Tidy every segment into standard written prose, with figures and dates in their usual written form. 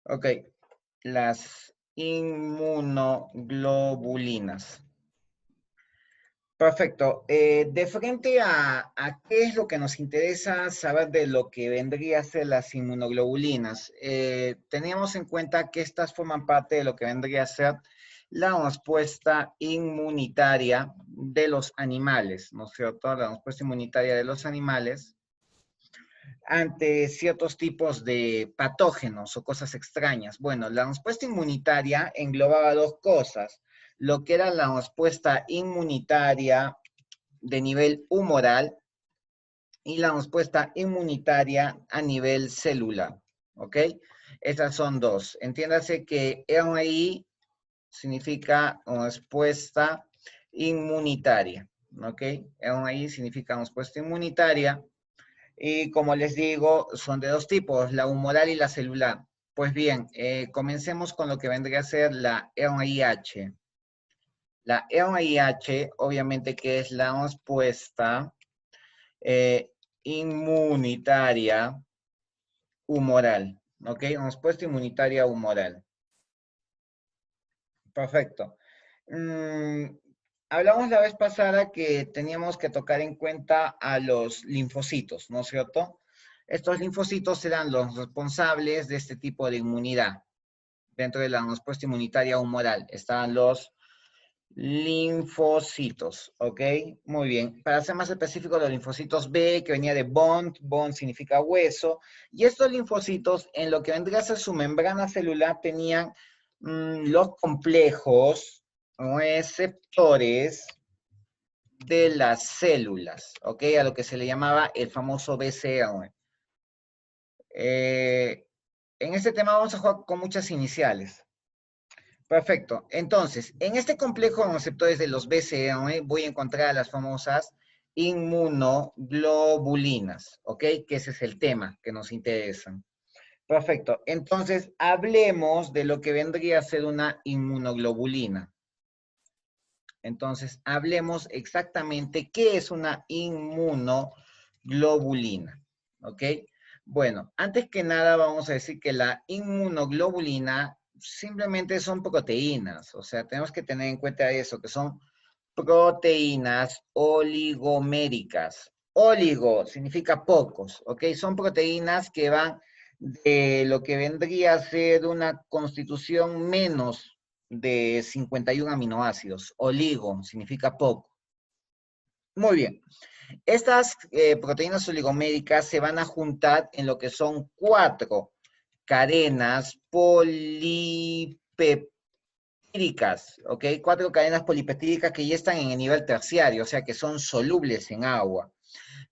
Ok, las inmunoglobulinas. Perfecto. De frente a qué es lo que nos interesa saber de lo que vendría a ser las inmunoglobulinas, teníamos en cuenta que estas forman parte de lo que vendría a ser la respuesta inmunitaria de los animales, ¿no es cierto? La respuesta inmunitaria de los animales ante ciertos tipos de patógenos o cosas extrañas. Bueno, la respuesta inmunitaria englobaba dos cosas, lo que era la respuesta inmunitaria de nivel humoral y la respuesta inmunitaria a nivel celular, ¿ok? Esas son dos. Entiéndase que RI significa respuesta inmunitaria, ¿ok? RI significa respuesta inmunitaria. Y como les digo, son de dos tipos, la humoral y la celular. Pues bien, comencemos con lo que vendría a ser la RIH. La RIH, obviamente, que es la respuesta eh, inmunitaria humoral. ¿Ok? Respuesta inmunitaria humoral. Perfecto. Mm, hablamos la vez pasada que teníamos que tocar en cuenta a los linfocitos, ¿no es cierto? Estos linfocitos serán los responsables de este tipo de inmunidad. Dentro de la respuesta inmunitaria humoral estaban los linfocitos, ¿ok? Muy bien. Para ser más específico, los linfocitos B, que venía de bond, bond significa hueso, y estos linfocitos, en lo que vendría a ser su membrana celular, tenían los complejos receptores de las células, ¿ok? A lo que se le llamaba el famoso BCR. En este tema vamos a jugar con muchas iniciales. Perfecto. Entonces, en este complejo de receptores de los BCR voy a encontrar las famosas inmunoglobulinas, ¿ok? Que ese es el tema que nos interesa. Perfecto. Entonces, hablemos de lo que vendría a ser una inmunoglobulina. Entonces, hablemos exactamente qué es una inmunoglobulina, ¿ok? Bueno, antes que nada vamos a decir que la inmunoglobulina simplemente son proteínas, o sea, tenemos que tener en cuenta eso, que son proteínas oligoméricas. Oligo significa pocos, ¿ok? Son proteínas que van de lo que vendría a ser una constitución menos de 51 aminoácidos. Oligo significa poco. Muy bien. Estas proteínas oligoméricas se van a juntar en lo que son 4 cadenas polipeptídicas, ¿ok? 4 cadenas polipeptídicas que ya están en el nivel terciario, o sea que son solubles en agua.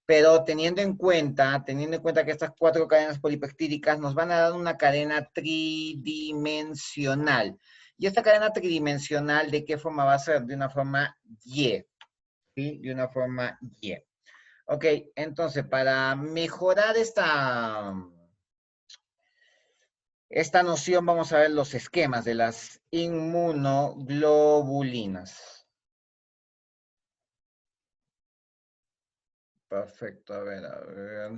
Pero teniendo en cuenta que estas 4 cadenas polipeptídicas nos van a dar una cadena tridimensional. Y esta cadena tridimensional, ¿de qué forma va a ser? De una forma Y, ¿sí? De una forma Y. Ok, entonces para mejorar esta noción vamos a ver los esquemas de las inmunoglobulinas. Perfecto, a ver, a ver.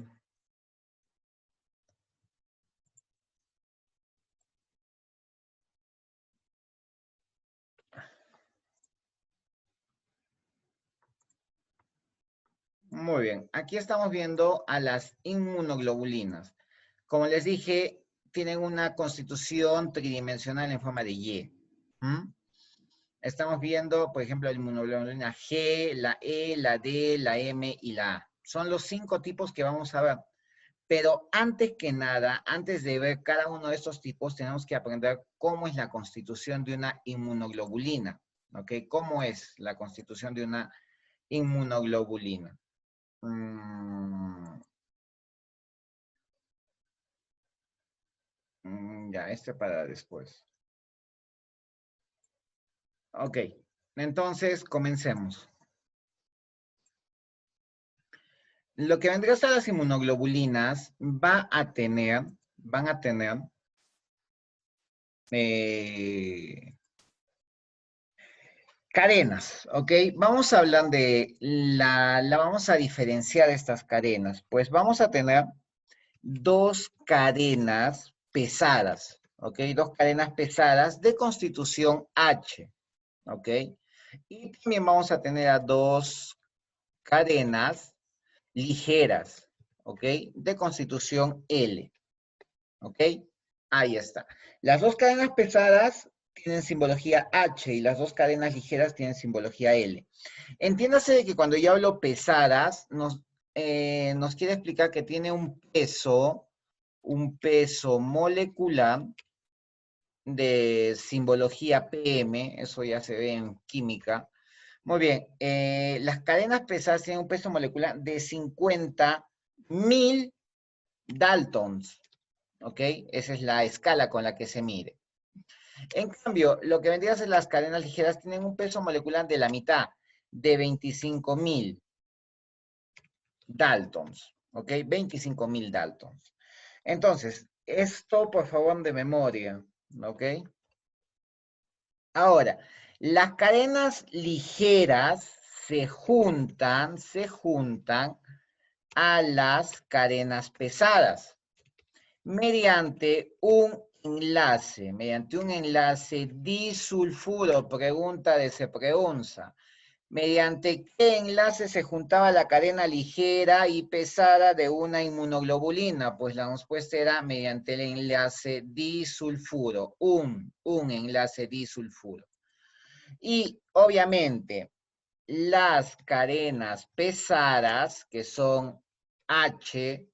Muy bien, aquí estamos viendo a las inmunoglobulinas. Como les dije, tienen una constitución tridimensional en forma de Y. ¿Mm? Estamos viendo, por ejemplo, la inmunoglobulina G, la E, la D, la M y la A. Son los 5 tipos que vamos a ver. Pero antes que nada, antes de ver cada uno de estos tipos, tenemos que aprender cómo es la constitución de una inmunoglobulina. ¿Ok? ¿Cómo es la constitución de una inmunoglobulina? Mm, ya, este para después. Ok, entonces comencemos. Lo que vendría a ser las inmunoglobulinas van a tener eh, cadenas, ¿ok? Vamos a hablar de vamos a diferenciar estas cadenas. Pues vamos a tener 2 cadenas pesadas, ¿ok? Dos cadenas pesadas de constitución H, ¿ok? Y también vamos a tener a dos cadenas ligeras, ¿ok? De constitución L, ¿ok? Ahí está. Las dos cadenas pesadas tienen simbología H y las dos cadenas ligeras tienen simbología L. Entiéndase de que cuando yo hablo pesadas, nos quiere explicar que tiene un peso molecular de simbología PM, eso ya se ve en química. Muy bien, las cadenas pesadas tienen un peso molecular de 50.000 Daltons, ¿ok? Esa es la escala con la que se mide. En cambio, lo que vendría a ser las cadenas ligeras tienen un peso molecular de la mitad, de 25.000 Daltons, ¿ok? 25.000 Daltons. Entonces, esto por favor de memoria, ¿ok? Ahora, las cadenas ligeras se juntan a las cadenas pesadas mediante un enlace disulfuro, pregunta de Sepreunza. ¿Mediante qué enlace se juntaba la cadena ligera y pesada de una inmunoglobulina? Pues la respuesta era mediante el enlace disulfuro, un enlace disulfuro. Y obviamente las cadenas pesadas, que son H,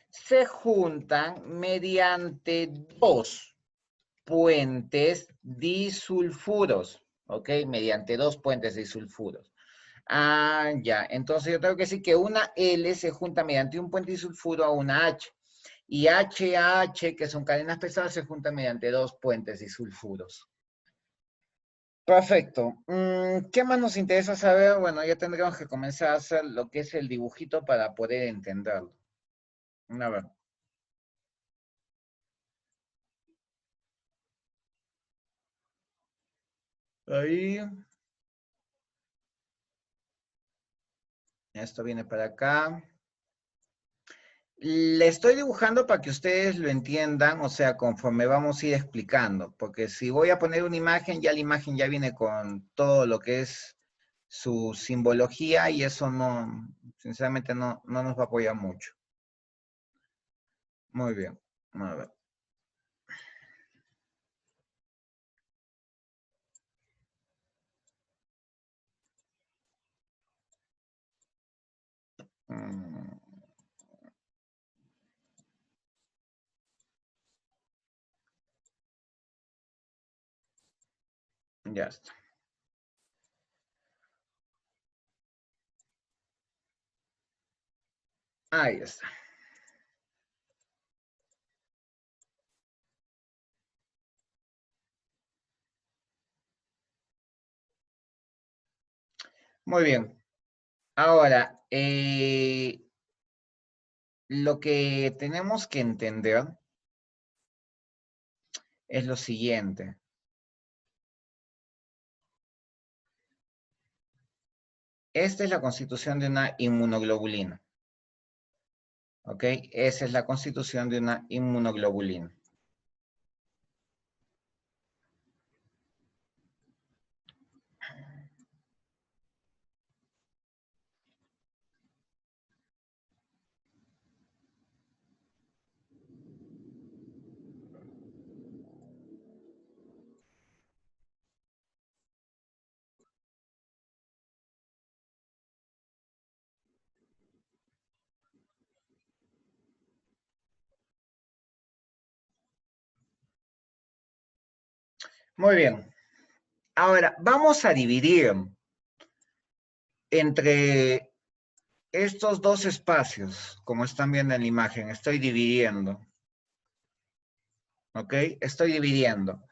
se juntan mediante dos puentes disulfuros, ¿ok? Mediante dos puentes disulfuros. Ah, ya. Entonces yo tengo que decir que una L se junta mediante un puente disulfuro a una H. Y HH, que son cadenas pesadas, se juntan mediante dos puentes disulfuros. Perfecto. ¿Qué más nos interesa saber? Bueno, ya tendríamos que comenzar a hacer lo que es el dibujito para poder entenderlo. A ver. Ahí. Esto viene para acá. Le estoy dibujando para que ustedes lo entiendan, o sea, conforme vamos a ir explicando, porque si voy a poner una imagen, ya la imagen ya viene con todo lo que es su simbología y eso no, sinceramente no nos va a apoyar mucho. Muy bien, a ver. Mm, ya está. Ahí está. Muy bien. Ahora, lo que tenemos que entender es lo siguiente. Esta es la constitución de una inmunoglobulina. ¿Ok? Esa es la constitución de una inmunoglobulina. Muy bien. Ahora, vamos a dividir entre estos dos espacios, como están viendo en la imagen. Estoy dividiendo. ¿Ok? Estoy dividiendo.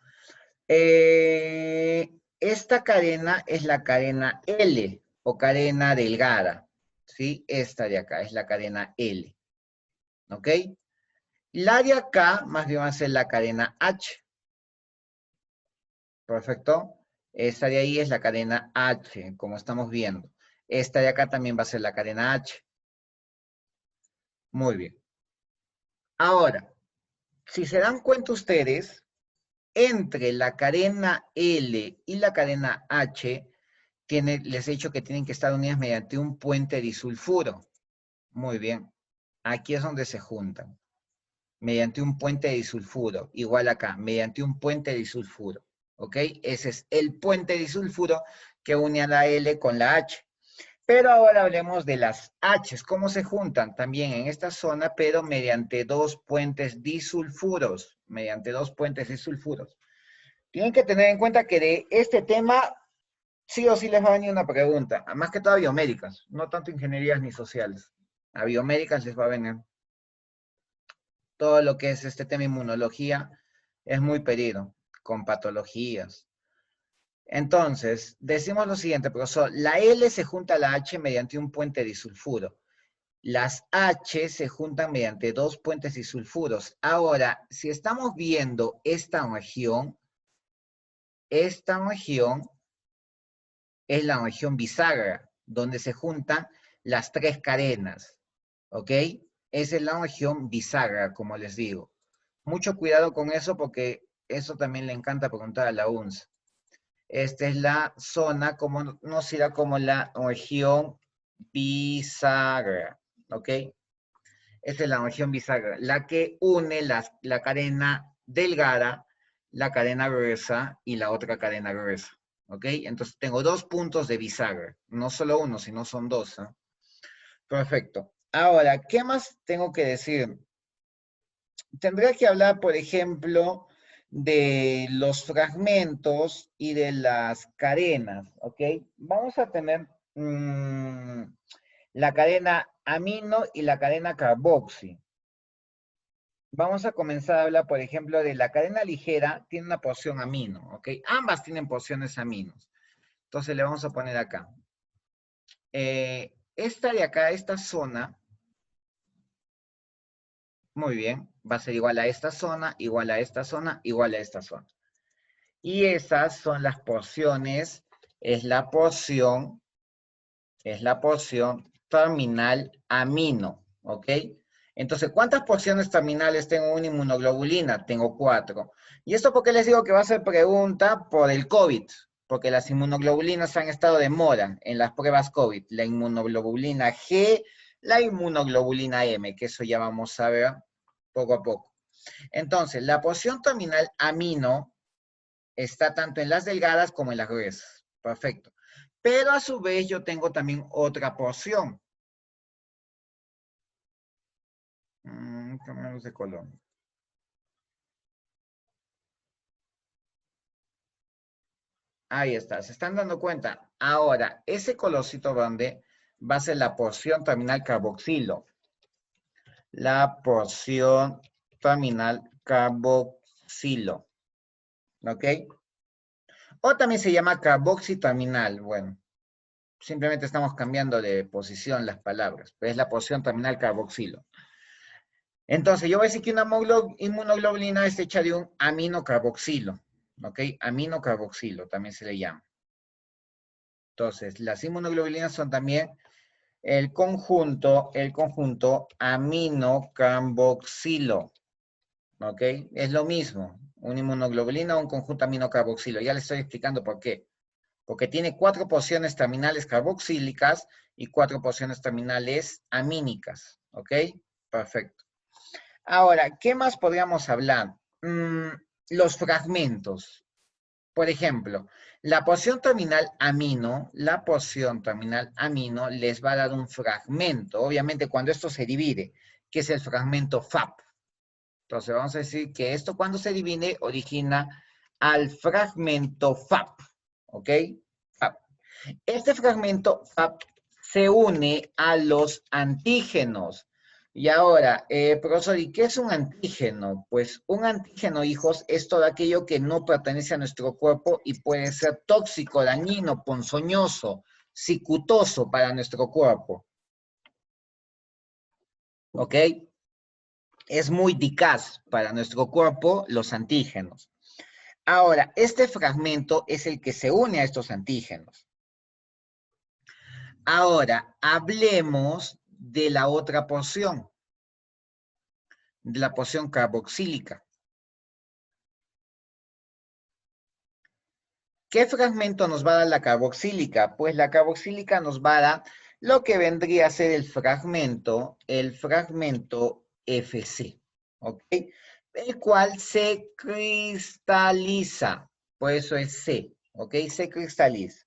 Esta cadena es la cadena L o cadena delgada. ¿Sí? Esta de acá es la cadena L. ¿Ok? La de acá más bien va a ser la cadena H. Perfecto. Esta de ahí es la cadena H, como estamos viendo. Esta de acá también va a ser la cadena H. Muy bien. Ahora, si se dan cuenta ustedes, entre la cadena L y la cadena H, les he dicho que tienen que estar unidas mediante un puente disulfuro. Muy bien. Aquí es donde se juntan. Mediante un puente disulfuro. Igual acá, mediante un puente disulfuro. ¿Ok? Ese es el puente disulfuro que une a la L con la H. Pero ahora hablemos de las H's, cómo se juntan también en esta zona, pero mediante dos puentes disulfuros, mediante dos puentes disulfuros. Tienen que tener en cuenta que de este tema sí o sí les va a venir una pregunta, más que todo a biomédicas, no tanto ingenierías ni sociales. A biomédicas les va a venir todo lo que es este tema inmunología, es muy pedido, con patologías. Entonces, decimos lo siguiente, profesor, la L se junta a la H mediante un puente disulfuro. Las H se juntan mediante dos puentes disulfuros. Ahora, si estamos viendo esta región es la región bisagra, donde se juntan las tres cadenas, ¿ok? Esa es la región bisagra, como les digo. Mucho cuidado con eso porque eso también le encanta preguntar a la UNS. Esta es la zona conocida como la región bisagra, ¿ok? Esta es la región bisagra, la que une la cadena delgada, la cadena gruesa y la otra cadena gruesa. ¿Ok? Entonces tengo dos puntos de bisagra. No solo uno, sino son dos. ¿Eh? Perfecto. Ahora, ¿qué más tengo que decir? Tendría que hablar, por ejemplo, de los fragmentos y de las cadenas. ¿Ok? Vamos a tener la cadena amino y la cadena carboxi. Vamos a comenzar a hablar, por ejemplo, de la cadena ligera, tiene una porción amino, ¿ok? Ambas tienen porciones aminos. Entonces le vamos a poner acá. Esta de acá, esta zona, muy bien, va a ser igual a esta zona, igual a esta zona, igual a esta zona. Y esas son las porciones, es la porción terminal amino, ¿ok? Entonces, ¿cuántas porciones terminales tengo en una inmunoglobulina? Tengo 4. ¿Y esto por qué les digo que va a ser pregunta por el COVID? Porque las inmunoglobulinas han estado de moda en las pruebas COVID. La inmunoglobulina G, la inmunoglobulina M, que eso ya vamos a ver poco a poco. Entonces, la porción terminal amino está tanto en las delgadas como en las gruesas. Perfecto. Pero a su vez yo tengo también otra porción. Cambiamos de color. Ahí está, ¿se están dando cuenta? Ahora, ese colorcito verde va a ser la porción terminal carboxilo. La porción terminal carboxilo. ¿Ok? O también se llama carboxiterminal. Bueno, simplemente estamos cambiando de posición las palabras. Pero es la porción terminal carboxilo. Entonces, yo voy a decir que una inmunoglobulina está hecha de un aminocarboxilo. ¿Ok? Aminocarboxilo también se le llama. Entonces, las inmunoglobulinas son también el conjunto aminocarboxilo. ¿Ok? Es lo mismo. Una inmunoglobulina o un conjunto aminocarboxilo. Ya les estoy explicando por qué. Porque tiene 4 porciones terminales carboxílicas y 4 porciones terminales amínicas. ¿Ok? Perfecto. Ahora, ¿qué más podríamos hablar? Los fragmentos. Por ejemplo, la porción terminal amino les va a dar un fragmento. Obviamente, cuando esto se divide, que es el fragmento FAP. Entonces, vamos a decir que esto cuando se divide origina al fragmento FAP. ¿Ok? FAP. Este fragmento FAP se une a los antígenos. Y ahora, profesor, ¿y qué es un antígeno? Pues un antígeno, hijos, es todo aquello que no pertenece a nuestro cuerpo y puede ser tóxico, dañino, ponzoñoso, cicutoso para nuestro cuerpo. ¿Ok? Es muy eficaz para nuestro cuerpo los antígenos. Ahora, este fragmento es el que se une a estos antígenos. Ahora, hablemos de la otra porción. de la porción carboxílica. ¿Qué fragmento nos va a dar la carboxílica? Pues la carboxílica nos va a dar lo que vendría a ser el fragmento FC, ¿ok? El cual se cristaliza, por eso es C, ¿ok? Se cristaliza.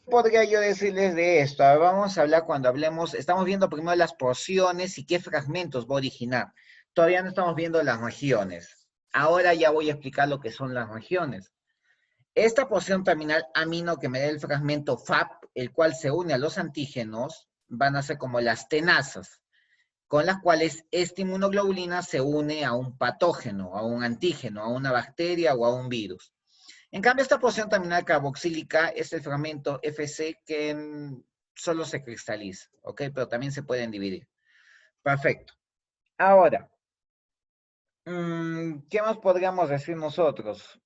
Podría yo decirles de esto. A ver, vamos a hablar cuando hablemos, estamos viendo primero las porciones y qué fragmentos va a originar. Todavía no estamos viendo las regiones. Ahora ya voy a explicar lo que son las regiones. Esta porción terminal amino que me da el fragmento FAP, el cual se une a los antígenos, van a ser como las tenasas, con las cuales esta inmunoglobulina se une a un patógeno, a un antígeno, a una bacteria o a un virus. En cambio, esta porción terminal carboxílica es el fragmento FC que solo se cristaliza, ¿ok? Pero también se pueden dividir. Perfecto. Ahora, ¿qué más podríamos decir nosotros?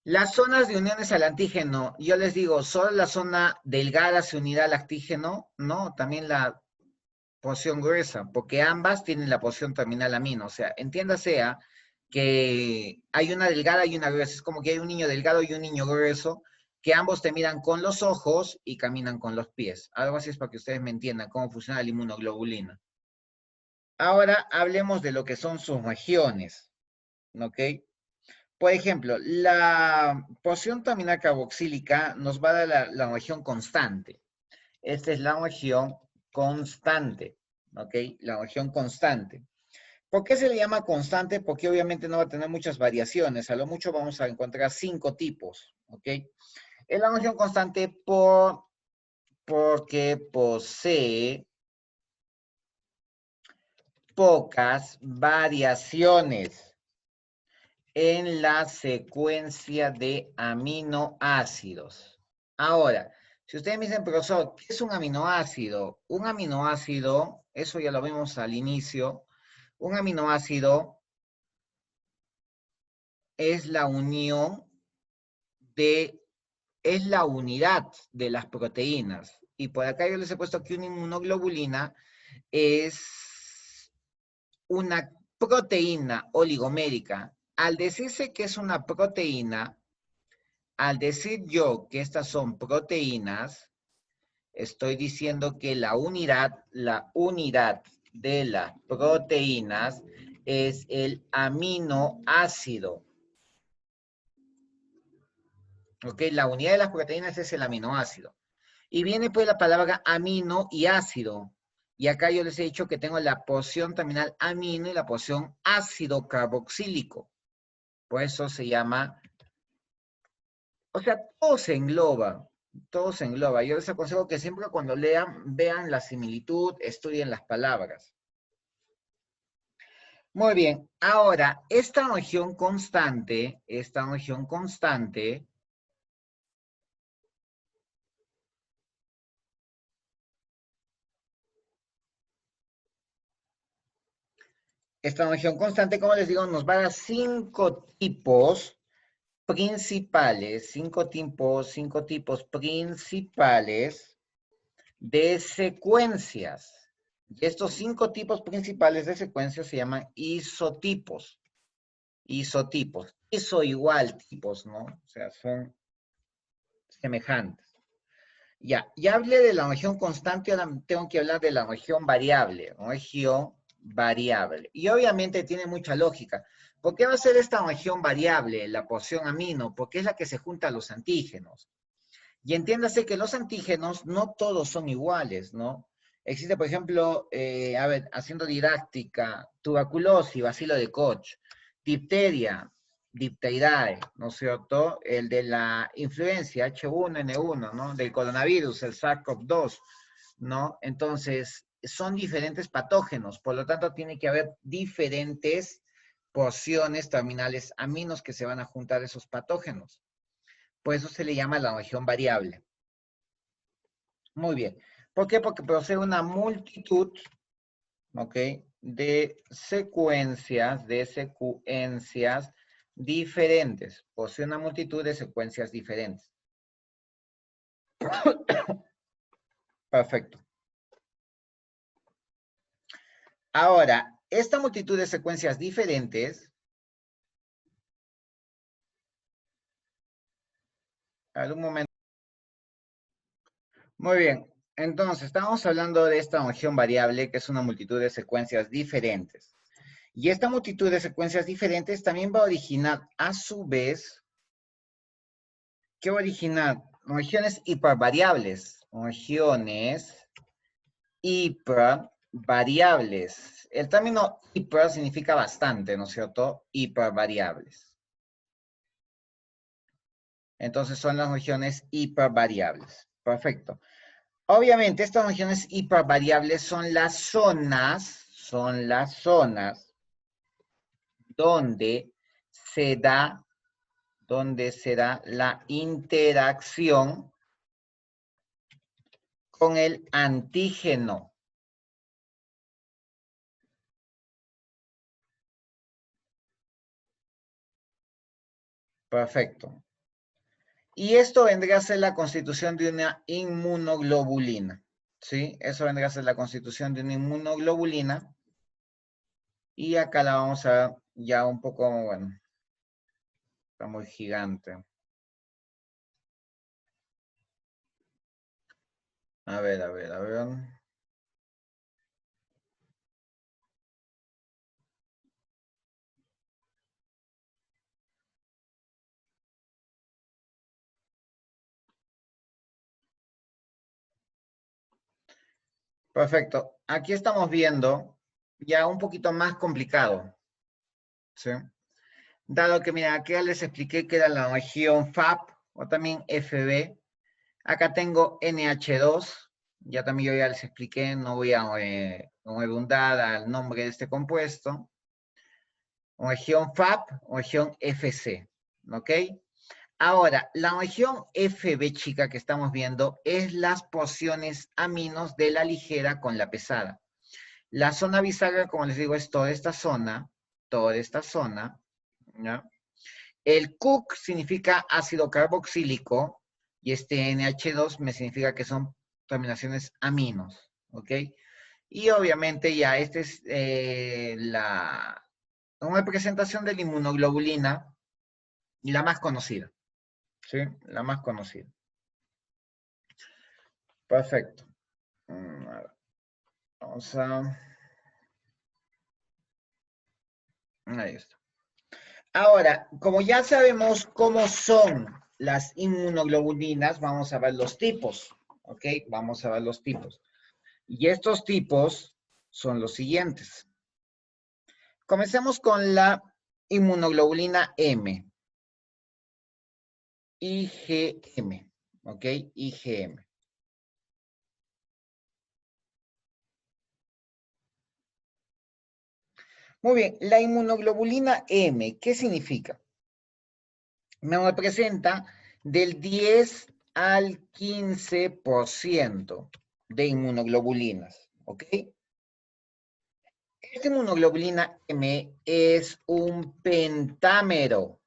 Las zonas de uniones al antígeno, yo les digo, solo la zona delgada se unirá al antígeno, ¿no? También la porción gruesa, porque ambas tienen la porción terminal amino. O sea, entiéndase que hay una delgada y una gruesa. Es como que hay un niño delgado y un niño grueso, que ambos te miran con los ojos y caminan con los pies. Algo así es para que ustedes me entiendan cómo funciona la inmunoglobulina. Ahora hablemos de lo que son sus regiones, ¿ok? Por ejemplo, la porción terminal carboxílica nos va a dar la región constante. Esta es la región constante, ¿ok? La región constante. ¿Por qué se le llama constante? Porque obviamente no va a tener muchas variaciones. A lo mucho vamos a encontrar 5 tipos, ¿ok? Es la región constante porque posee pocas variaciones en la secuencia de aminoácidos. Ahora, si ustedes me dicen, profesor, ¿qué es un aminoácido? Un aminoácido, eso ya lo vimos al inicio, un aminoácido es la unión de, es la unidad de las proteínas. Y por acá yo les he puesto que una inmunoglobulina es una proteína oligomérica. Al decirse que es una proteína, al decir yo que estas son proteínas, estoy diciendo que la unidad de las proteínas es el aminoácido. ¿Ok? La unidad de las proteínas es el aminoácido. Y viene pues la palabra amino y ácido. Y acá yo les he dicho que tengo la porción terminal amino y la porción ácido carboxílico. Por eso se llama, o sea, todo se engloba, todo se engloba. Yo les aconsejo que siempre cuando lean, vean la similitud, estudien las palabras. Muy bien, ahora, esta región constante, como les digo, nos va a dar 5 tipos principales, cinco tipos principales de secuencias. Y estos 5 tipos principales de secuencias se llaman isotipos. Isotipos. Iso igual tipos, ¿no? O sea, son semejantes. Ya hablé de la región constante, ahora tengo que hablar de la región variable. Región variable. Y obviamente tiene mucha lógica. ¿Por qué va a ser esta región variable, la porción amino? Porque es la que se junta a los antígenos. Y entiéndase que los antígenos no todos son iguales, ¿no? Existe, por ejemplo, a ver, haciendo didáctica, tuberculosis, bacilo de Koch, difteria, dipteridae, ¿no es cierto? El de la influencia H1N1, ¿no? Del coronavirus, el SARS-CoV-2, ¿no? Entonces, son diferentes patógenos, por lo tanto, tiene que haber diferentes porciones terminales aminos que se van a juntar esos patógenos. Por eso se le llama la región variable. Muy bien. ¿Por qué? Porque posee una multitud, ¿ok? De secuencias diferentes. Posee una multitud de secuencias diferentes. Perfecto. Ahora, esta multitud de secuencias diferentes, a ver, un momento. Muy bien, entonces estamos hablando de esta función variable que es una multitud de secuencias diferentes. Y esta multitud de secuencias diferentes también va a originar a su vez, ¿qué va a originar? Regiones hipervariables. Regiones hipervariables. El término hiper significa bastante, ¿no es cierto? Hipervariables. Entonces son las regiones hipervariables. Perfecto. Obviamente, estas regiones hipervariables son las zonas donde se da, la interacción con el antígeno. Perfecto. Y esto vendría a ser la constitución de una inmunoglobulina. ¿Sí? Eso vendría a ser la constitución de una inmunoglobulina. Y acá la vamos a ver ya un poco, bueno, está muy gigante. A ver, a ver, a ver. Perfecto. Aquí estamos viendo ya un poquito más complicado. ¿Sí? Dado que, mira, aquí ya les expliqué que era la región FAP o también FB. Acá tengo NH2. Ya también yo ya les expliqué, no voy a redundar al nombre de este compuesto. Región FAP o región FC. ¿Ok? Ahora, la región FB chica que estamos viendo es las posiciones aminos de la ligera con la pesada. La zona bisagra, como les digo, es toda esta zona, ¿ya? El CUC significa ácido carboxílico y este NH2 me significa que son terminaciones aminos, ¿ok? Y obviamente ya esta es una representación de la inmunoglobulina y la más conocida, ¿sí? La más conocida. Perfecto. Vamos a... Ahí está. Ahora, como ya sabemos cómo son las inmunoglobulinas, vamos a ver los tipos, ¿ok? Vamos a ver los tipos. Y estos tipos son los siguientes. Comencemos con la inmunoglobulina M, IgM, ¿ok? IgM. Muy bien, la inmunoglobulina M, ¿qué significa? Me representa del 10 al 15% de inmunoglobulinas, ¿ok? Esta inmunoglobulina M es un pentámero,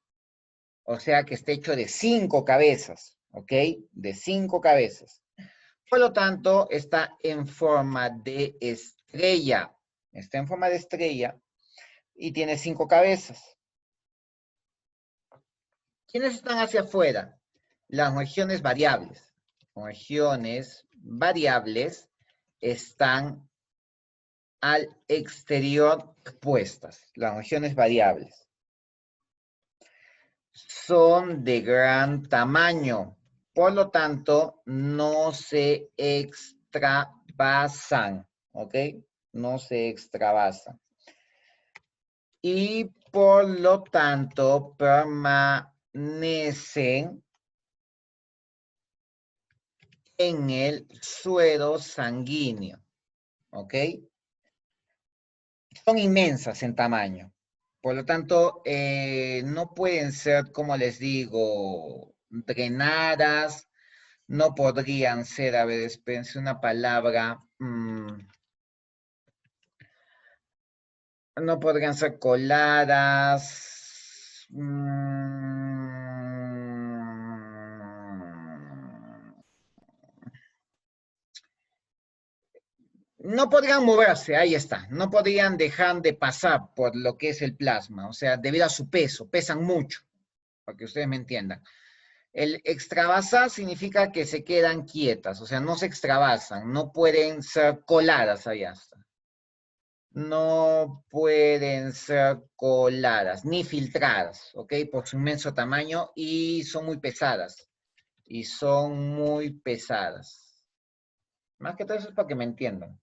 o sea que está hecho de 5 cabezas, ¿ok? De 5 cabezas. Por lo tanto, está en forma de estrella. Está en forma de estrella y tiene 5 cabezas. ¿Quiénes están hacia afuera? Las regiones variables. Regiones variables están al exterior expuestas. Las regiones variables son de gran tamaño, por lo tanto, no se extravasan, ¿ok? No se extravasan. Y por lo tanto, permanecen en el suero sanguíneo, ¿ok? Son inmensas en tamaño. Por lo tanto, no pueden ser, como les digo, drenadas, no podrían ser, a ver, espérense una palabra, no podrían ser coladas, no podrían moverse, ahí está, no podrían dejar de pasar por lo que es el plasma, o sea, debido a su peso, pesan mucho, para que ustedes me entiendan. El extravasar significa que se quedan quietas, o sea, no se extravasan, no pueden ser coladas, ahí está. No pueden ser coladas ni filtradas, ¿ok? Por su inmenso tamaño y son muy pesadas. Y son muy pesadas. Más que todo eso es para que me entiendan.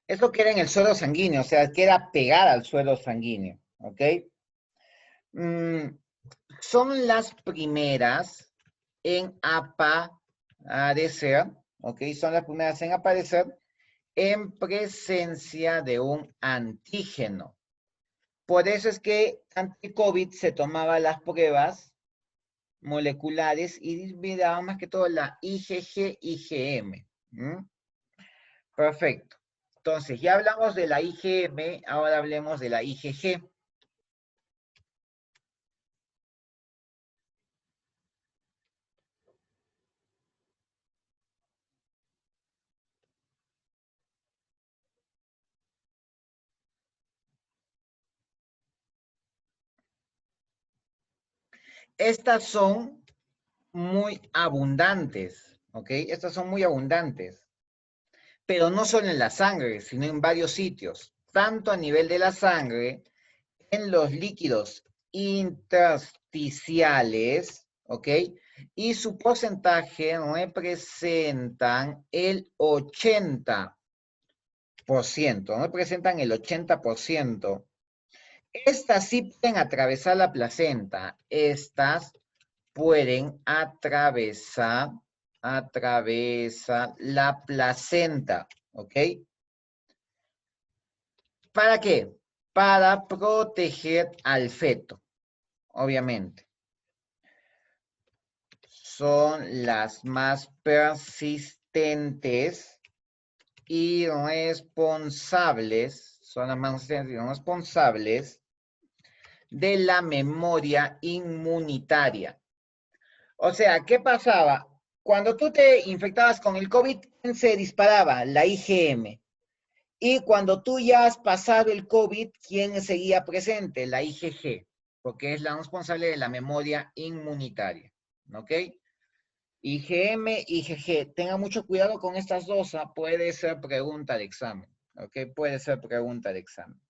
Esto queda en el suelo sanguíneo, o sea, queda pegada al suelo sanguíneo, ¿ok? Mm, son las primeras en aparecer, ¿ok? Son las primeras en aparecer en presencia de un antígeno. Por eso es que ante COVID se tomaban las pruebas moleculares y miraban más que todo la IgG, IgM. ¿Mm? Perfecto. Entonces, ya hablamos de la IgM, ahora hablemos de la IgG. Estas son muy abundantes, ¿ok? Estas son muy abundantes, pero no solo en la sangre, sino en varios sitios, tanto a nivel de la sangre, en los líquidos intersticiales, ¿ok? Y su porcentaje representan el 80%, representan el 80%. Estas sí pueden atravesar la placenta, estas pueden atravesar la placenta, ¿ok? ¿Para qué? Para proteger al feto, obviamente. Son las más persistentes y responsables, son las más persistentes y responsables de la memoria inmunitaria. O sea, ¿qué pasaba? Cuando tú te infectabas con el COVID, ¿quién se disparaba? La IgM. Y cuando tú ya has pasado el COVID, ¿quién seguía presente? La IgG, porque es la responsable de la memoria inmunitaria. ¿Ok? IgM, IgG. Tengan mucho cuidado con estas dos, puede ser pregunta de examen. ¿Ok? Puede ser pregunta de examen.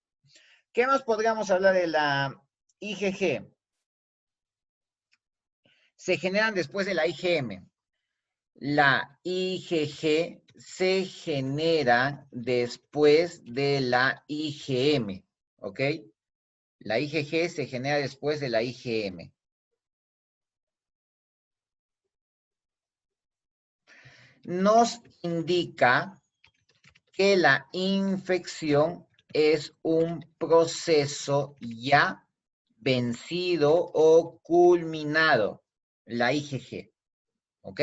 ¿Qué más podríamos hablar de la IgG? Se generan después de la IgM. La IgG se genera después de la IgM, ¿ok? La IgG se genera después de la IgM. Nos indica que la infección es un proceso ya vencido o culminado, la IgG, ¿ok?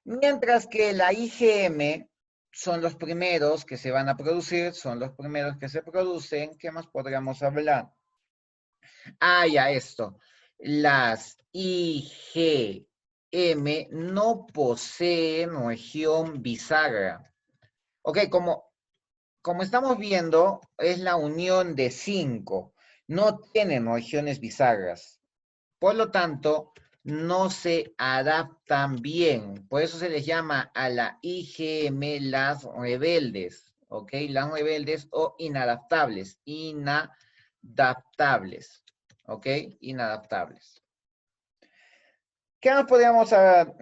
Mientras que la IgM son los primeros que se van a producir, son los primeros que se producen. ¿Qué más podríamos hablar? Ah, ya esto. Las IgM no poseen región bisagra. Ok, como estamos viendo, es la unión de 5. No tienen regiones bisagras. Por lo tanto, no se adaptan bien. Por eso se les llama a la IgM las rebeldes, ¿ok? Las rebeldes o inadaptables. Inadaptables, ¿ok? Inadaptables. ¿Qué más podríamos saber?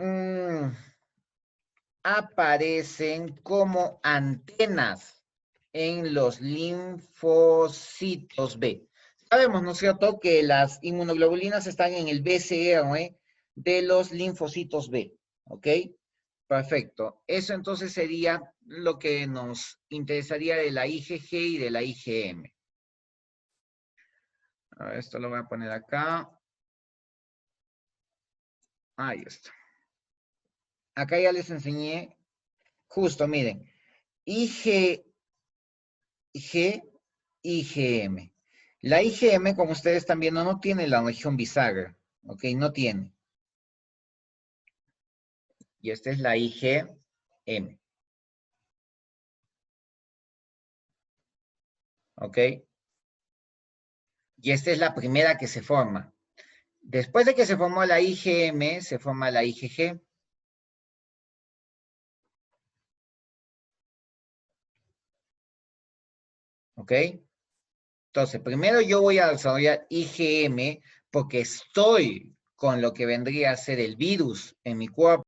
Aparecen como antenas en los linfocitos B. Sabemos, ¿no es cierto?, que las inmunoglobulinas están en el BCR de los linfocitos B, ¿ok? Perfecto. Eso entonces sería lo que nos interesaría de la IgG y de la IgM. A ver, esto lo voy a poner acá. Ahí está. Acá ya les enseñé, justo, miren, IG, IgM. La IgM, como ustedes están viendo, no tiene la región bisagra, ¿ok? No tiene. Y esta es la IgM. ¿ok? Y esta es la primera que se forma. Después de que se formó la IgM, se forma la IgG. ¿Ok? Entonces, primero yo voy a desarrollar IgM porque estoy con lo que vendría a ser el virus en mi cuerpo.